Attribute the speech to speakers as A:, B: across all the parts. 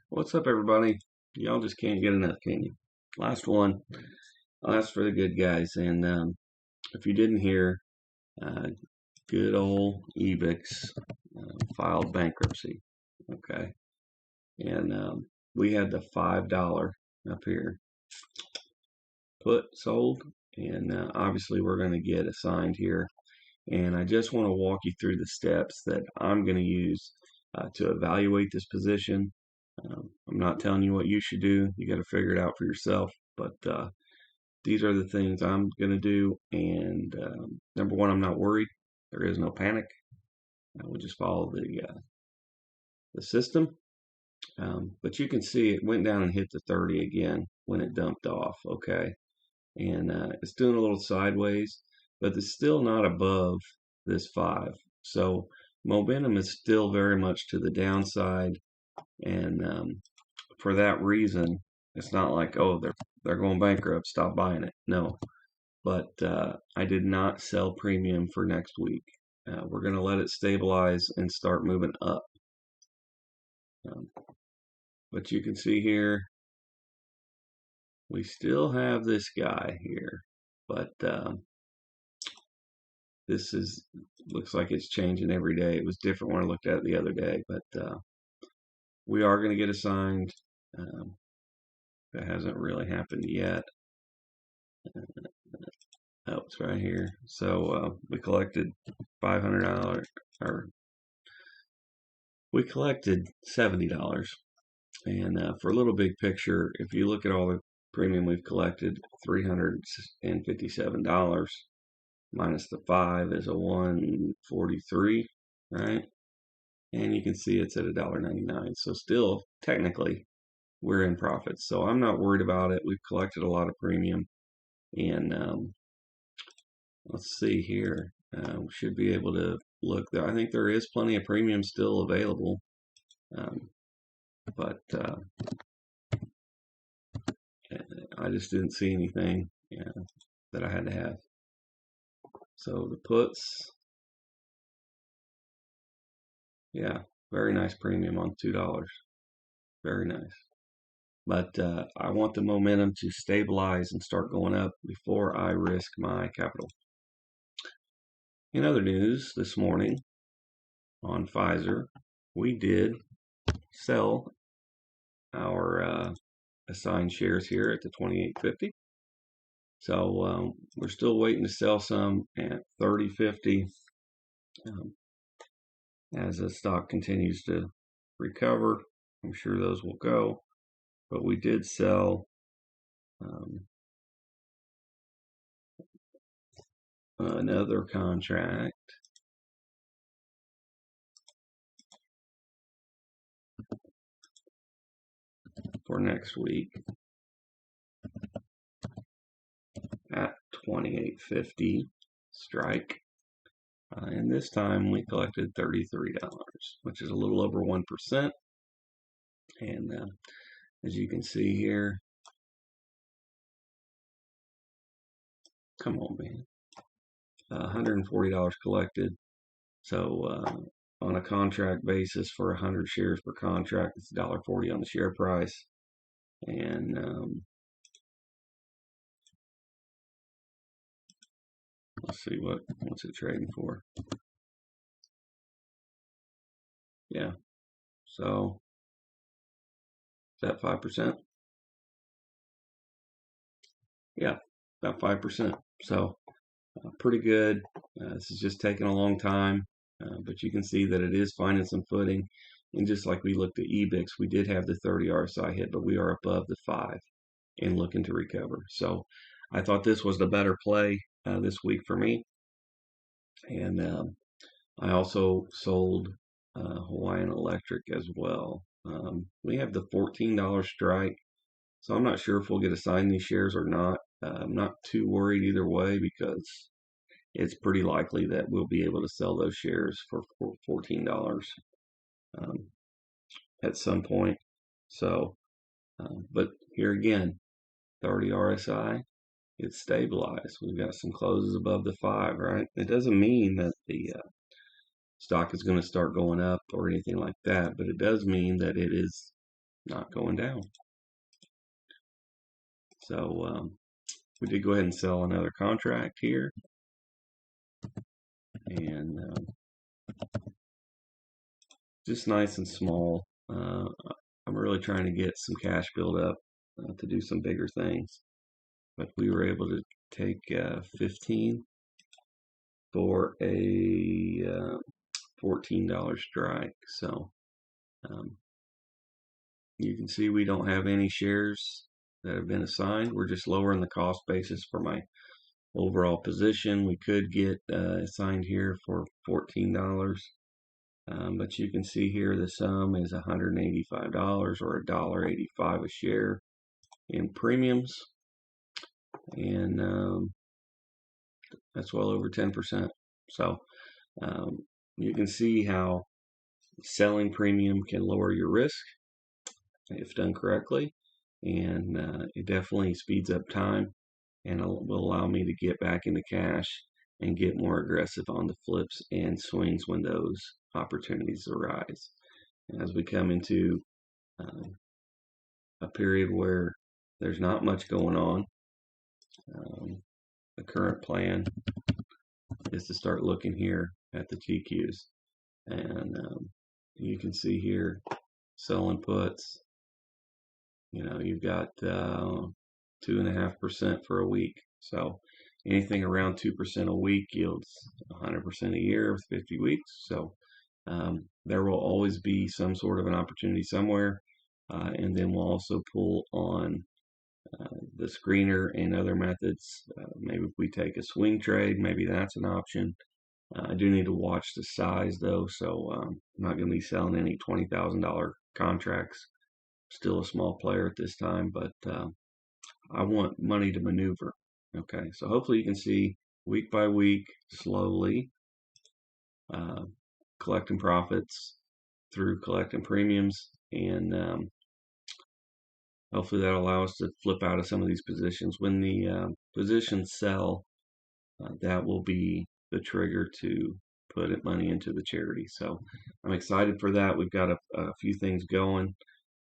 A: What's up, everybody? Y'all just can't get enough, can you? Last one. Last for the good guys. And if you didn't hear, uh, good old EBIX filed bankruptcy. Okay. And we had the $5 up here put sold. And obviously, we're going to get assigned here. And I just want to walk you through the steps that I'm going to use to evaluate this position. I'm not telling you what you should do. You got to figure it out for yourself. But these are the things I'm going to do. And number one, I'm not worried. There is no panic. We'll just follow the system. But you can see it went down and hit the 30 again when it dumped off. Okay. And it's doing a little sideways, but it's still not above this 5. So momentum is still very much to the downside. And for that reason, it's not like, oh, they're going bankrupt, stop buying it. No, but I did not sell premium for next week. We're going to let it stabilize and start moving up. Um, but you can see here, we still have this guy here, but this looks like it's changing every day. It was different when I looked at it the other day, but we are going to get assigned. That hasn't really happened yet. Oh, it's right here. So we collected $500, or we collected $70. And for a little big picture, if you look at all the premium we've collected, $357 minus the 5 is a 143, right? And you can see it's at $1.99. So still, technically, we're in profits. So I'm not worried about it. We've collected a lot of premium. And let's see here. We should be able to look there. I think there is plenty of premium still available. But I just didn't see anything that I had to have. So the puts, yeah, very nice premium on $2. Very nice. But I want the momentum to stabilize and start going up before I risk my capital. In other news, this morning on Pfizer, we did sell our assigned shares here at the 28.50. So we're still waiting to sell some at 30.50 as the stock continues to recover. I'm sure those will go, but we did sell another contract for next week at 28.50 strike. And this time we collected $33, which is a little over 1%. And as you can see here, come on, man, $140 collected. So on a contract basis for 100 shares per contract, it's $1.40 on the share price. And let's see what's it trading for. Yeah, so is that 5%? Yeah, about 5%. So pretty good. This is just taking a long time, but you can see that it is finding some footing. And just like we looked at EBIX, we did have the 30 RSI hit, but we are above the 5 and looking to recover. So I thought this was the better play this week for me. And I also sold Hawaiian Electric as well. We have the $14 strike, so I'm not sure if we'll get assigned these shares or not. I'm not too worried either way because it's pretty likely that we'll be able to sell those shares for $14 at some point. So, but here again, 30 RSI, it's stabilized. We've got some closes above the 5, right? It doesn't mean that the stock is going to start going up or anything like that, but it does mean that it is not going down. So we did go ahead and sell another contract here, and just nice and small. I'm really trying to get some cash build up to do some bigger things, but we were able to take 15 for a $14 strike. So you can see we don't have any shares that have been assigned. We're just lowering the cost basis for my overall position. We could get assigned here for $14. But you can see here the sum is $185 or $1.85 a share in premiums, and that's well over 10%. So you can see how selling premium can lower your risk if done correctly, and it definitely speeds up time and will allow me to get back into cash and get more aggressive on the flips and swings when those opportunities arise. And as we come into a period where there's not much going on, the current plan is to start looking here at the TQs, and you can see here selling puts. You've got 2.5% for a week. So anything around 2% a week yields 100% a year with 50 weeks. So there will always be some sort of an opportunity somewhere. And then we'll also pull on the screener and other methods. Maybe if we take a swing trade, maybe that's an option. I do need to watch the size though, so I'm not going to be selling any $20,000 contracts. Still a small player at this time, but I want money to maneuver. Okay, so hopefully you can see week by week, slowly collecting profits through collecting premiums, and hopefully that'll allow us to flip out of some of these positions. When the positions sell, that will be the trigger to put money into the charity. So I'm excited for that. We've got a few things going.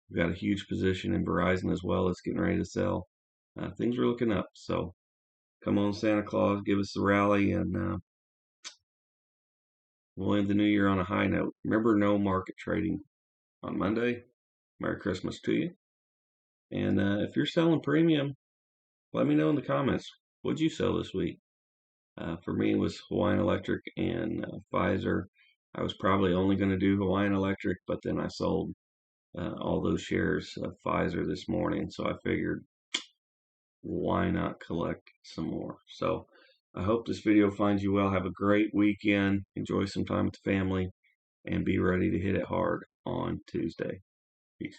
A: We've got a huge position in Verizon as well that's getting ready to sell. Things are looking up. So come on, Santa Claus, give us the rally, and we'll end the new year on a high note. Remember, no market trading on Monday. Merry Christmas to you. And if you're selling premium, let me know in the comments. What'd you sell this week? For me, it was Hawaiian Electric and Pfizer. I was probably only going to do Hawaiian Electric, but then I sold all those shares of Pfizer this morning. So I figured, why not collect some more? So I hope this video finds you well. Have a great weekend. Enjoy some time with the family, and be ready to hit it hard on Tuesday. Peace.